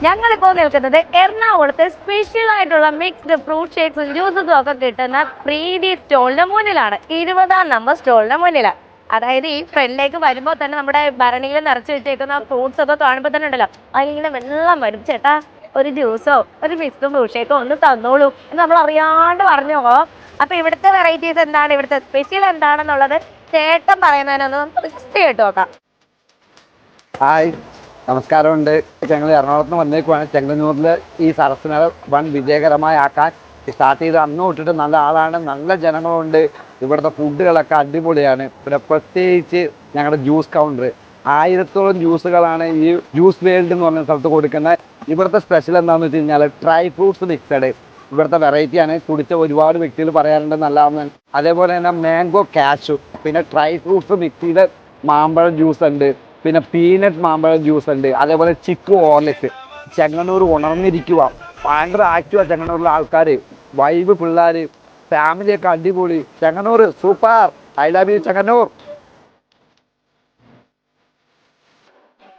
ഞങ്ങളിപ്പോൾ നിൽക്കുന്നത് എറണാകുളത്തെ സ്പെഷ്യൽ ആയിട്ടുള്ള മിക്സ്ഡ് ഫ്രൂട്ട് ഷേക്സും ജ്യൂസസും ഒക്കെ കിട്ടുന്ന 3D സ്റ്റോളിന്റെ മുന്നിലാണ്. 20-ാം നമ്പർ സ്റ്റോളിന്റെ മുന്നിലാണ്. അതായത് ഈ ഫ്രണ്ടിലേക്ക് വരുമ്പോൾ തന്നെ നമ്മുടെ ഭരണിയിൽ നിറച്ച് വെച്ചേക്കുന്ന ഫ്രൂട്ട്സ് ഒക്കെ കാണുമ്പോൾ തന്നെ ഉണ്ടല്ലോ, അതിലിങ്ങനെ വെള്ളം വരും. ചേട്ടാ ഒരു ജ്യൂസോ ഒരു മിക്സ്ഡ് ഫ്രൂട്ട് ഷേക്കോ ഒന്ന് തന്നോളൂ എന്ന് നമ്മൾ അറിയാണ്ട് പറഞ്ഞോ. അപ്പൊ ഇവിടുത്തെ വെറൈറ്റീസ് എന്താണ്, ഇവിടുത്തെ സ്പെഷ്യൽ എന്താണെന്നുള്ളത് ചേട്ടൻ പറയുന്നതിനൊന്ന് നമുക്ക് റിക്വസ്റ്റ് കേട്ട് നോക്കാം. ഹായ്, നമസ്കാരമുണ്ട്. ഞങ്ങൾ എറണാകുളത്ത് നിന്ന് വന്നേക്കുവാണ്. ചെങ്ങന്നൂരിൽ ഈ സരസിനെ വൻ വിജയകരമായി ആക്കാൻ സ്റ്റാർട്ട് ചെയ്ത് അന്ന് തൊട്ടിട്ട് നല്ല ആളാണ്, നല്ല ജനങ്ങളുണ്ട്. ഇവിടുത്തെ ഫുഡുകളൊക്കെ അടിപൊളിയാണ്. പിന്നെ പ്രത്യേകിച്ച് ഞങ്ങളുടെ ജ്യൂസ് കൗണ്ടർ 1000-ഓളം ജ്യൂസുകളാണ് ഈ ജ്യൂസ് വേൾഡ് എന്ന് പറഞ്ഞ സ്ഥലത്ത് കൊടുക്കുന്നത്. ഇവിടുത്തെ സ്പെഷ്യൽ എന്താണെന്ന് വെച്ച് കഴിഞ്ഞാൽ ഡ്രൈ ഫ്രൂട്ട്സ് മിക്സഡ് ഇവിടുത്തെ വെറൈറ്റിയാണ്. കുടിച്ച ഒരുപാട് വ്യക്തികൾ പറയാറുണ്ട് നല്ലതാണെന്ന്. അതേപോലെ തന്നെ മാംഗോ കാഷു, പിന്നെ ഡ്രൈ ഫ്രൂട്ട്സ് മിക്സ് ചെയ്ത മാമ്പഴം ജ്യൂസ് ഉണ്ട്, പിന്നെ പീനട്ട് മാമ്പഴം ജ്യൂസ് ഉണ്ട്, അതേപോലെ ചിക്കു ഓർലിക്സ്. ചെങ്ങന്നൂർ ഉണർന്നിരിക്കുക, ഭയങ്കര ആക്റ്റീവാ ചെങ്ങന്നൂരിലെ ആൾക്കാർ, വൈബ് പിള്ളേർ, ഫാമിലിയൊക്കെ അടിപൊളി. Chengannur super. I love you Chengannur.